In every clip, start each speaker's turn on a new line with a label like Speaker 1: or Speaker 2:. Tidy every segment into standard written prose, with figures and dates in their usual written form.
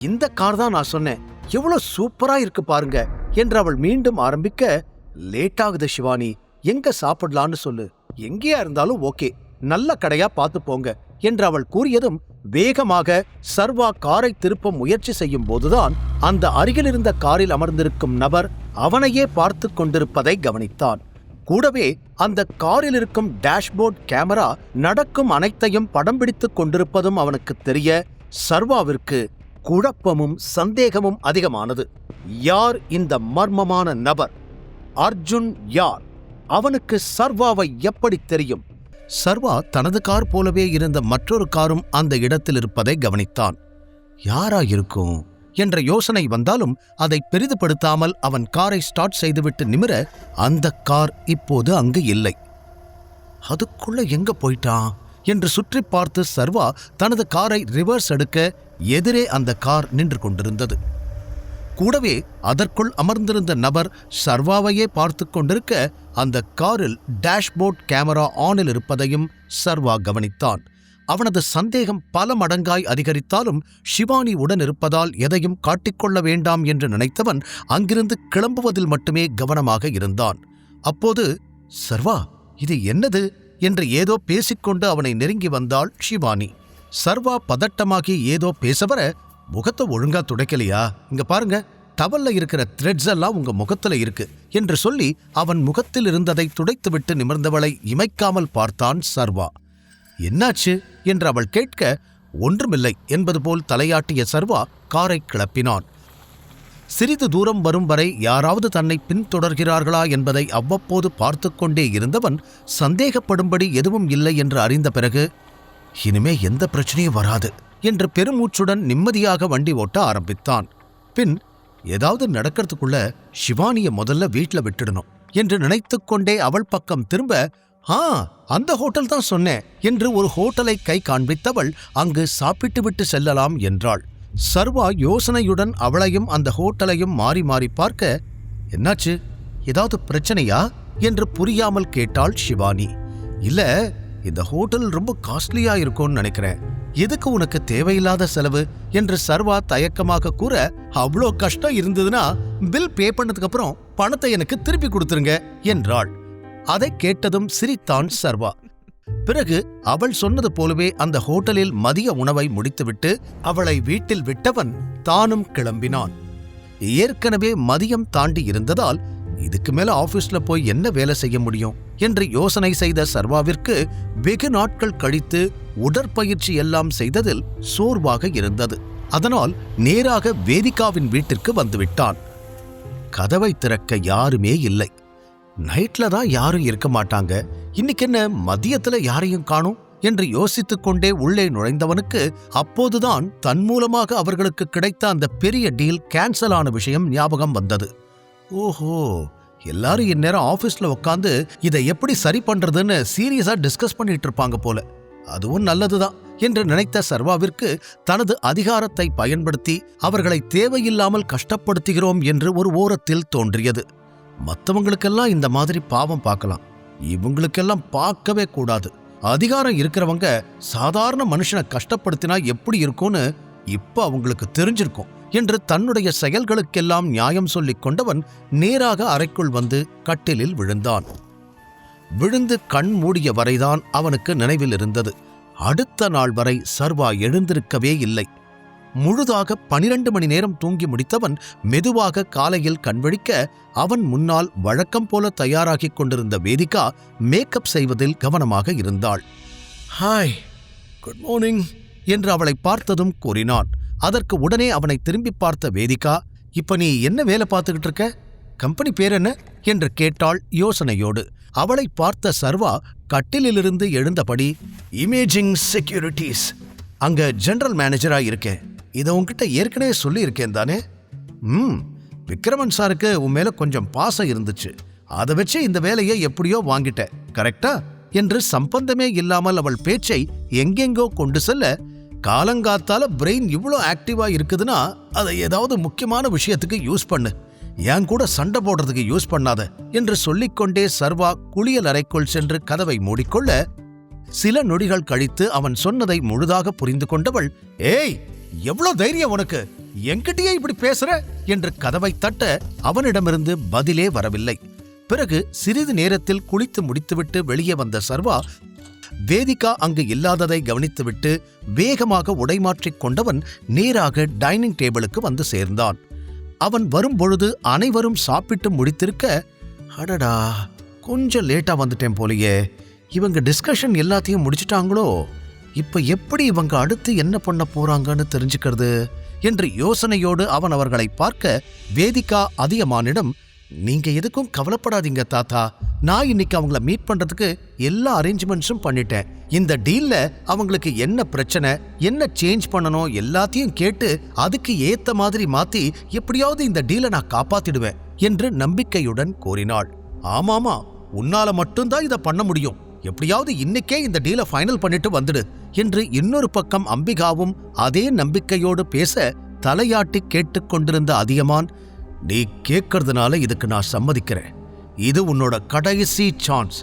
Speaker 1: இந்த கார் தான் நான் சொன்னேன், எவ்வளவு சூப்பரா இருக்கு பாருங்க என்று அவள் மீண்டும் ஆரம்பிக்க, லேட் ஆகுது சிவானி, எங்க சாப்பிடலான்னு சொல்லு, எங்கேயா இருந்தாலும் ஓகே, நல்ல கடையா பார்த்து போங்க என்று அவள் கூறியதும் வேகமாக சர்வா காரை திருப்ப முயற்சி செய்யும் போதுதான் அந்த அருகிலிருந்த காரில் அமர்ந்திருக்கும் நபர் அவனையே பார்த்து கொண்டிருப்பதை கவனித்தான். கூடவே அந்த காரில் இருக்கும் டேஷ்போர்ட் கேமரா நடக்கும் அனைத்தையும் படம் பிடித்துக் கொண்டிருப்பதும் அவனுக்கு தெரிய சர்வாவிற்கு குழப்பமும் சந்தேகமும் அதிகமானது. யார் இந்த மர்மமான நபர்? அர்ஜுன் யார்? அவனுக்கு சர்வாவை எப்படி தெரியும்? சர்வா தனது கார் போலவே இருந்த மற்றொரு காரும் அந்த இடத்தில் இருப்பதை கவனித்தான். யாரா இருக்கும் என்ற யோசனை வந்தாலும் அதை பெரிதுபடுத்தாமல் அவன் காரை ஸ்டார்ட் செய்துவிட்டு நிமிர அந்த கார் இப்போது அங்கு இல்லை. அதுக்குள்ள எங்க போயிட்டான் என்று சுற்றி பார்த்து சர்வா தனது காரை ரிவர்ஸ் எடுக்க எதிரே அந்த கார் நின்று கொண்டிருந்தது. கூடவே அதற்குள் அமர்ந்திருந்த நபர் சர்வாவையே பார்த்து கொண்டிருக்க அந்த காரில் டேஷ்போர்ட் கேமரா ஆனில் இருப்பதையும் சர்வா கவனித்தான். அவனது சந்தேகம் பல மடங்காய் அதிகரித்தாலும் ஷிவானி உடன் இருப்பதால் எதையும் காட்டிக்கொள்ள வேண்டாம் என்று நினைத்தவன் அங்கிருந்து கிளம்புவதில் மட்டுமே கவனமாக இருந்தான். அப்போது, சர்வா, இது என்னது என்று ஏதோ பேசிக்கொண்டு அவனை நெருங்கி வந்தாள் ஷிவானி. சர்வா பதட்டமாகி ஏதோ பேசவர, முகத்தை ஒழுங்கா துடைக்கலையா, இங்க பாருங்க, டவல்ல இருக்கிற த்ரெட்ஸ் எல்லாம் உங்க முகத்துல இருக்கு என்று சொல்லி அவன் முகத்தில் இருந்ததை துடைத்துவிட்டு நிமிர்ந்தவளை இமைக்காமல் பார்த்தான் சர்வா. என்னாச்சு என்று அவள் கேட்க, ஒன்றுமில்லை என்பது போல் தலையாட்டிய சர்வா காரை கிளப்பினான். சிறிது தூரம் வரும் வரை யாராவது தன்னை பின்தொடர்கிறார்களா என்பதை அவ்வப்போது பார்த்து கொண்டே இருந்தவன் சந்தேகப்படும்படி எதுவும் இல்லை என்று அறிந்த பிறகு, இனிமே எந்த பிரச்சனையும் வராது என்று பெருமூச்சுடன் நிம்மதியாக வண்டி ஓட்ட ஆரம்பித்தான். பின் ஏதாவது நடக்கிறதுக்குள்ள ஷிவானிய முதல்ல வீட்டில் விட்டுடணும் என்று நினைத்துக்கொண்டே அவள் பக்கம் திரும்ப, அந்த ஹோட்டல் தான் சொன்னேன் என்று ஒரு ஹோட்டலை கை காண்பித்தவள் அங்கு சாப்பிட்டு விட்டு செல்லலாம் என்றாள். சர்வா யோசனையுடன் அவளையும் அந்த ஹோட்டலையும் மாறி மாறி பார்க்க, என்னாச்சு, ஏதாவது பிரச்சனையா என்று புரியாமல் கேட்டாள் ஷிவானி. இல்ல, இந்த ஹோட்டல் ரொம்ப காஸ்ட்லியா இருக்கும்னு நினைக்கிறேன், எதுக்கு உனக்கு தேவையில்லாத செலவு என்று சர்வா தயக்கமாக கூற, அவ்வளோ கஷ்டம் இருந்ததுன்னா பில் பே பண்ணதுக்கு அப்புறம் பணத்தை எனக்கு திருப்பி கொடுத்துருங்க என்றாள். அதை கேட்டதும் சிரித்தான் சர்வா. பிறகு அவள் சொன்னது போலவே அந்த ஹோட்டலில் மதிய உணவை முடித்துவிட்டு அவளை வீட்டில் விட்டவன் தானும் கிளம்பினான். ஏற்கனவே மதியம் தாண்டி இருந்ததால் இதுக்கு மேல ஆபீஸ்ல போய் என்ன வேலை செய்ய முடியும் என்று யோசனை செய்த சர்வாவிற்கு வெகு நாட்கள் கழித்து உடற்பயிற்சி எல்லாம் செய்ததில் சோர்வாக இருந்தது. அதனால் நேராக வேதிகாவின் வீட்டிற்கு வந்துவிட்டான். கதவை திறக்க யாருமே இல்லை. நைட்ல தான் யாரும் இருக்க மாட்டாங்க, இன்னைக்கு என்ன மதியத்துல யாரையும் காணும் என்று யோசித்துக் கொண்டே உள்ளே நுழைந்தவனுக்கு அப்போதுதான் தன் மூலமாக அவர்களுக்கு கிடைத்த அந்த பெரிய டீல் கேன்சல் ஆன விஷயம் ஞாபகம் வந்தது. ஓஹோ, எல்லாரும் இந்நேரம் ஆபீஸ்ல உட்காந்து இதை எப்படி சரி பண்றதுன்னு சீரியஸா டிஸ்கஸ் பண்ணிட்டு இருப்பாங்க போல. அதுவும் நல்லதுதான் என்று நினைத்த சர்வாவிற்கு தனது அதிகாரத்தை பயன்படுத்தி அவர்களை தேவையில்லாமல் கஷ்டப்படுத்துகிறோம் என்று ஒரு ஓரத்தில் தோன்றியது. மற்றவங்களுக்கெல்லாம் இந்த மாதிரி பாவம் பார்க்கலாம், இவங்களுக்கெல்லாம் பார்க்கவே கூடாது. அதிகாரம் இருக்கிறவங்க சாதாரண மனுஷனை கஷ்டப்படுத்தினா எப்படி இருக்கும்னு இப்ப அவங்களுக்கு தெரிஞ்சிருக்கும் என்று தன்னுடைய செயல்களுக்கெல்லாம் நியாயம் சொல்லிக் கொண்டவன் நேராக அறைக்குள் வந்து கட்டிலில் விழுந்தான். விழுந்து கண் மூடிய வரைதான் அவனுக்கு நினைவில் இருந்தது. அடுத்த நாள் வரை சர்வா எழுந்திருக்கவே இல்லை. முழுதாக 12 மணி நேரம் தூங்கி முடித்தவன் மெதுவாக காலையில் கண்விழிக்க அவன் முன்னால் வழக்கம் போல தயாராகிக் கொண்டிருந்த வேதிகா மேக்கப் செய்வதில் கவனமாக இருந்தாள். ஹாய், குட் மார்னிங் என்று அவளை பார்த்ததும் கூறினான். அதற்கு உடனே அவனை திரும்பி பார்த்த வேதிகா, இப்ப நீ என்ன வேலை பார்த்துக்கிட்டு இருக்க, கம்பெனி பேர் என்ன என்று கேட்டாள் யோசனையோடு. அவளை பார்த்த சர்வா கட்டிலிருந்து எழுந்தபடி, இமேஜிங் செக்யூரிட்டிஸ், அங்க ஜெனரல் மேனேஜரா இருக்கேன், இதை உன்கிட்ட ஏற்கனவே சொல்லி இருக்கேன் தானே? விக்ரமன் சாருக்கு உன் மேல கொஞ்சம் பாசம் இருந்துச்சு, அதை வச்சு இந்த வேலையை எப்படியோ வாங்கிட்ட, கரெக்டா என்று சம்பந்தமே இல்லாமல் அவள் பேச்சை எங்கெங்கோ கொண்டு செல்ல, காலங்காத்தால பிரெயின் இவ்வளோ ஆக்டிவா இருக்குதுன்னா அதை ஏதாவது முக்கியமான விஷயத்துக்கு யூஸ் பண்ணு, என் கூட சண்டை போடுறதுக்கு யூஸ் பண்ணாத என்று சொல்லிக்கொண்டே சர்வா குளியல் அறைக்குள் சென்று கதவை மூடிக்கொள்ள, சில நொடிகள் கழித்து அவன் சொன்னதை முழுதாக புரிந்து கொண்டவள், ஏய் எவ்வளவு தைரியம் உனக்கு, என்கிட்டயே இப்படி பேசுற என்று கதவை தட்ட அவனிடமிருந்து பதிலே வரவில்லை. பிறகு சிறிது நேரத்தில் குளித்து முடித்துவிட்டு வெளியே வந்த சர்வா வேதிகா அங்கு இல்லாததை கவனித்துவிட்டு வேகமாக உடைமாற்றிக் கொண்டவன் நேராக டைனிங் டேபிளுக்கு வந்து சேர்ந்தான். அவன் வரும்பொழுது அனைவரும் சாப்பிட்டு முடித்திருக்க, அடடா கொஞ்சம் லேட்டா வந்துட்டேன் போலியே, இவங்க டிஸ்கஷன் எல்லாத்தையும் முடிச்சிட்டாங்களோ, இப்ப எப்படி இவங்க அடுத்து என்ன பண்ண போறாங்கன்னு தெரிஞ்சுக்கிறது என்று யோசனையோடு அவன் அவர்களை பார்க்க வேதிகா அதியமானிடம், நீங்க எதுக்கும் கவலைப்படாதீங்க தாத்தா, நான் இன்னைக்கு அவங்கள மீட் பண்றதுக்கு எல்லா அரேஞ்ச்மெண்ட்ஸும் பண்ணிட்டேன். இந்த டீல்ல அவங்களுக்கு என்ன பிரச்சனை, என்ன சேஞ்ச் பண்ணணும் எல்லாத்தையும் கேட்டு அதுக்கு ஏத்த மாதிரி மாத்தி எப்படியாவது இந்த டீலை நான் காப்பாத்திடுவேன் என்று நம்பிக்கையுடன் கூறினாள். ஆமாமா, உன்னால மட்டும்தான் இதை பண்ண முடியும், எப்படியாவது இன்னைக்கே இந்த டீலை ஃபைனல் பண்ணிட்டு வந்துடு என்று இன்னொரு பக்கம் அம்பிகாவும் அதே நம்பிக்கையோடு பேச தலையாட்டி கேட்டுக்கொண்டிருந்த அதியமான், நீ கேட்கறதுனால இதுக்கு நான் சம்மதிக்கிறேன், இது உன்னோட கடைசி சான்ஸ்,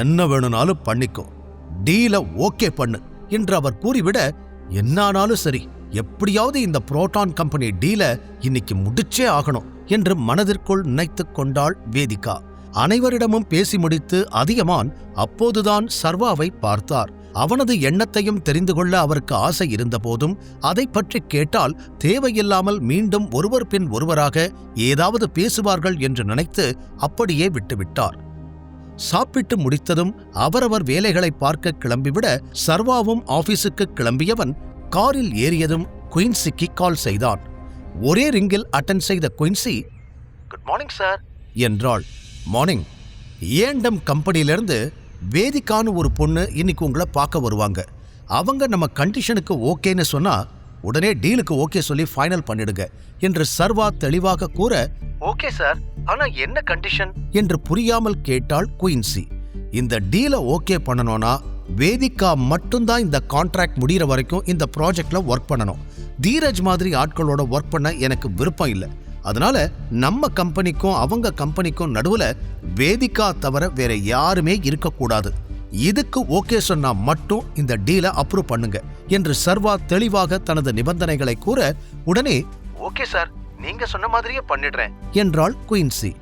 Speaker 1: என்ன வேணும்னாலும் பண்ணிக்கோ, டீல ஓகே பண்ணு என்று அவர் கூறிவிட, என்னானாலும் சரி எப்படியாவது இந்த புரோட்டான் கம்பெனி டீல இன்னைக்கு முடிச்சே ஆகணும் என்று மனதிற்குள் நினைத்துக் கொண்டாள் வேதிகா. அனைவரிடமும் பேசி முடித்து அதியமான் அப்போதுதான் சர்வாவை பார்த்தார். அவனது எண்ணத்தையும் தெரிந்து கொள்ள அவருக்கு ஆசை இருந்தபோதும் அதை பற்றி கேட்டால் தேவையில்லாமல் மீண்டும் ஒருவர் பின் ஒருவராக ஏதாவது பேசுவார்கள் என்று நினைத்து அப்படியே விட்டுவிட்டார். சாப்பிட்டு முடித்ததும் அவரவர் வேலைகளை பார்க்க கிளம்பிவிட சர்வாவும் ஆபீஸுக்கு கிளம்பியவன் காரில் ஏறியதும் குயின்சிக்கு கால் செய்தான். ஒரே ரிங்கில் அட்டென்ட் செய்த குயின்சி, குட் மார்னிங் சார் என்றாள். மார்னிங். ஏண்டம் கம்பெனியிலிருந்து வேதிகான்னு ஒரு பொண்ணு இன்னைக்கு உங்களை பார்க்க வருவாங்க. அவங்க நம்ம கண்டிஷனுக்கு ஓகேன்னு சொன்னா உடனே டீலுக்கு ஓகே சொல்லி ஃபைனல் பண்ணிடுங்க என்று சர்வா தெளிவாக கூற, ஓகே சார், ஆனா என்ன கண்டிஷன் என்று புரியாமல் கேட்டாள் குயின்சி. இந்த டீலை ஓகே பண்ணணும்னா வேதிகா மட்டும்தான் இந்த கான்ட்ராக்ட் முடிகிற வரைக்கும் இந்த ப்ராஜெக்ட்ல ஒர்க் பண்ணணும். தீரஜ் மாதிரி ஆட்களோட ஒர்க் பண்ண எனக்கு விருப்பம் இல்லை. அதனால நம்ம கம்பெனிக்கும் அவங்க கம்பெனிக்கும் நடுவுல வேதிகா தவிர வேற யாருமே இருக்கக்கூடாது. இதுக்கு ஓகே சொன்னா மட்டும் இந்த டீலை அப்ரூவ் பண்ணுங்க என்று சர்வா தெளிவாக தனது நிபந்தனைகளை கூற, உடனே ஓகே சார், நீங்க சொன்ன மாதிரியே பண்ணிடுறேன் என்றாள் குயின்சி.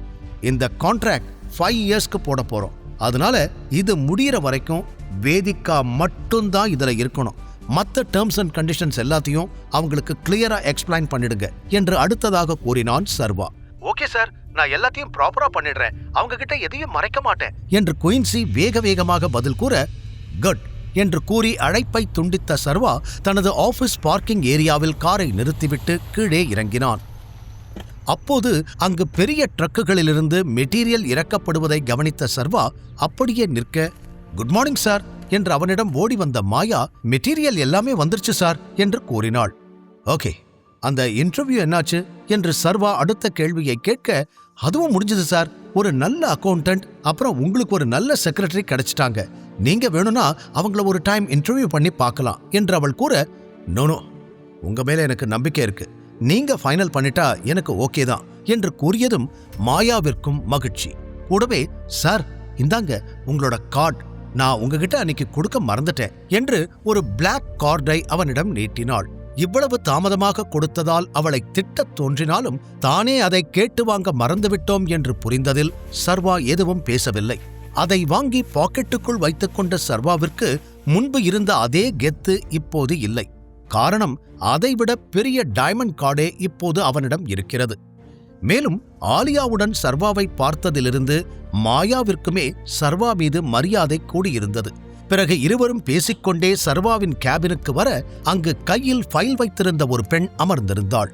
Speaker 1: இந்த கான்ட்ராக்ட் 5 இயர்ஸ்க்கு போட போறோம். அதனால இது முடிகிற வரைக்கும் வேதிகா மட்டும்தான் இதுல இருக்கணும். மற்ற டேர்ம்ஸ் அண்ட் கண்டிஷன்ஸ் எல்லாத்தையும் அவங்களுக்கு கிளியரா எக்ஸ்பிளைன் பண்ணிடுங்க என்று அடுத்ததாக கூறினான் சர்வா. ஓகே சார், நான் எல்லாத்தையும் ப்ராப்பரா பண்ணிடுறேன், அவங்க கிட்ட எதையும் மறைக்க மாட்டேன் என்று குயின்சி வேக வேகமாக பதில் கூற, குட் என்று கூறி அழைப்பை துண்டித்த சர்வா தனது ஆபீஸ் பார்க்கிங் ஏரியாவில் காரை நிறுத்திவிட்டு கீழே இறங்கினான். அப்போது அங்கு பெரிய ட்ரக்குகளிலிருந்து மெட்டீரியல் இறக்கப்படுவதை கவனித்த சர்வா அப்படியே நிற்க, குட் மார்னிங் சார் என்று அவனிடம் ஓடி வந்த மாயா, மெட்டீரியல் எல்லாமே வந்துருச்சு சார் என்று கூறினாள். ஓகே, அந்த இன்டர்வியூ என்னாச்சு என்று சர்வா அடுத்த கேள்வியை கேட்க, அதுவும் முடிஞ்சது சார், ஒரு நல்ல அக்கௌண்டன்ட் அப்புறம் உங்களுக்கு ஒரு நல்ல செக்ரட்டரி கிடைச்சிட்டாங்க, நீங்க வேணும்னா அவங்கள ஒரு டைம் இன்டர்வியூ பண்ணி பார்க்கலாம் என்று அவள் கூற, நோ, உங்க மேல எனக்கு நம்பிக்கை இருக்கு, நீங்க ஃபைனல் பண்ணிட்டா எனக்கு ஓகே தான் என்று கூறியதும் மாயாவிற்கும் மகிழ்ச்சி. கூடவே, சார் இந்தாங்க உங்களோட கார்டு, நான் உங்ககிட்ட அன்னைக்கு கொடுக்க மறந்துட்டேன் என்று ஒரு பிளாக் கார்டை அவனிடம் நீட்டினாள். இவ்வளவு தாமதமாக கொடுத்ததால் அவளை திட்டத் தோன்றினாலும் தானே அதை கேட்டு வாங்க மறந்துவிட்டோம் என்று புரிந்ததில் சர்வா எதுவும் பேசவில்லை. அதை வாங்கி பாக்கெட்டுக்குள் வைத்துக்கொண்ட சர்வாவிற்கு முன்பு இருந்த அதே கெத்து இப்போது இல்லை. காரணம், அதைவிட பெரிய டைமண்ட் கார்டே இப்போது அவனிடம் இருக்கிறது. மேலும் ஆலியாவுடன் சர்வாவை பார்த்ததிலிருந்து மாயாவிற்குமே சர்வா மீது மரியாதை கூடியிருந்தது. பிறகு இருவரும் பேசிக்கொண்டே சர்வாவின் கேபினுக்கு வர அங்கு கையில் ஃபைல் வைத்திருந்த ஒரு பெண் அமர்ந்திருந்தாள்.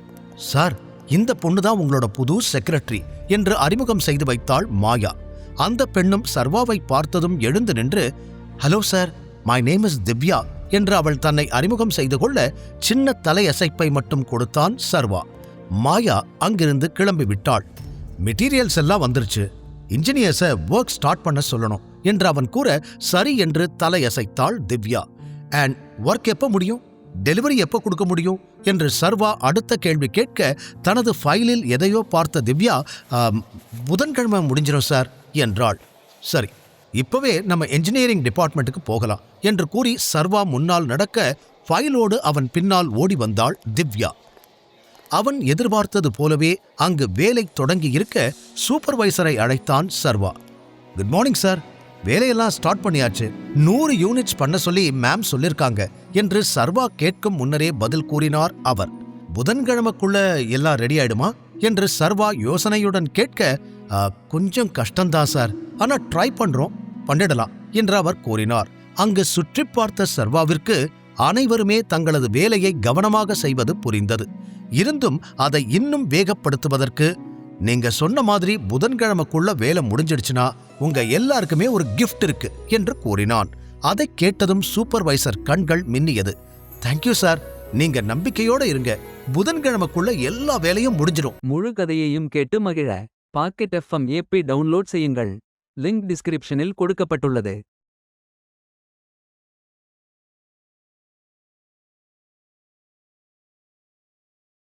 Speaker 1: சார், இந்த பொண்ணுதான் உங்களோட புது செக்ரட்டரி என்று அறிமுகம் செய்து வைத்தாள் மாயா. அந்த பெண்ணும் சர்வாவை பார்த்ததும் எழுந்து நின்று, hello sir, my name is Divya என்று அவள் தன்னை அறிமுகம் செய்து கொள்ள சின்ன தலையசைப்பை மட்டும் கொடுத்தான் சர்வா. மாயா அங்கிருந்து கிளம்பி விட்டாள். மெட்டீரியல்ஸ் எல்லாம் வந்துருச்சு, இன்ஜினியர்ஸை ஒர்க் ஸ்டார்ட் பண்ண சொல்லணும் என்று அவன் கூற சரி என்று தலையசைத்தாள் திவ்யா. அண்ட் ஒர்க் எப்போ முடியும், டெலிவரி எப்போ கொடுக்க முடியும் என்று சர்வா அடுத்த கேள்வி கேட்க தனது ஃபைலில் எதையோ பார்த்த திவ்யா, புதன்கிழமை முடிஞ்சிடும் சார் என்றாள். சரி, இப்பவே நம்ம என்ஜினியரிங் டிபார்ட்மெண்ட்டுக்கு போகலாம் என்று கூறி சர்வா முன்னால் நடக்க ஃபைலோடு அவன் பின்னால் ஓடி வந்தாள் திவ்யா. அவன் எதிர்பார்த்தது போலவே அங்கு வேலை தொடங்கி இருக்க சூப்பர்வைசரை அழைத்தான் சர்வா. குட் மார்னிங் சார், வேலையெல்லாம் ஸ்டார்ட் பண்ணியாச்சு. 100 யூனிட்ஸ் பண்ண சொல்லி மேம் சொல்லிருக்காங்க என்று சர்வா கேட்கும் முன்னரே பதில் கூறினார் அவர். புதன்கிழமைக்குள்ள எல்லாம் ரெடி ஆயிடுமா என்று சர்வா யோசனையுடன் கேட்க, கொஞ்சம் கஷ்டம்தான் சார், ஆனா ட்ரை பண்றோம், பண்ணிடலாம் என்று அவர் கூறினார். அங்கு சுற்றி பார்த்த சர்வாவிற்கு அனைவருமே தங்களது வேலையை கவனமாக செய்வது புரிந்தது. இருந்தும் அதை இன்னும் வேகப்படுத்துவதற்கு, நீங்க சொன்ன மாதிரி புதன்கிழமைக்குள்ள வேலை முடிஞ்சிடுச்சுன்னா உங்க எல்லாருக்குமே ஒரு கிஃப்ட் இருக்கு என்று கூறினான். அதை கேட்டதும் சூப்பர்வைசர் கண்கள் மின்னியது. தேங்க்யூ சார், நீங்க நம்பிக்கையோட இருங்க, புதன்கிழமைக்குள்ள எல்லா வேலையும் முடிஞ்சிடும்.
Speaker 2: முழு கதையையும் கேட்டு மகிழ பாக்கெட் FM ஆப்பை டவுன்லோட் செய்யுங்கள். லிங்க் டிஸ்கிரிப்ஷனில் கொடுக்கப்பட்டுள்ளது.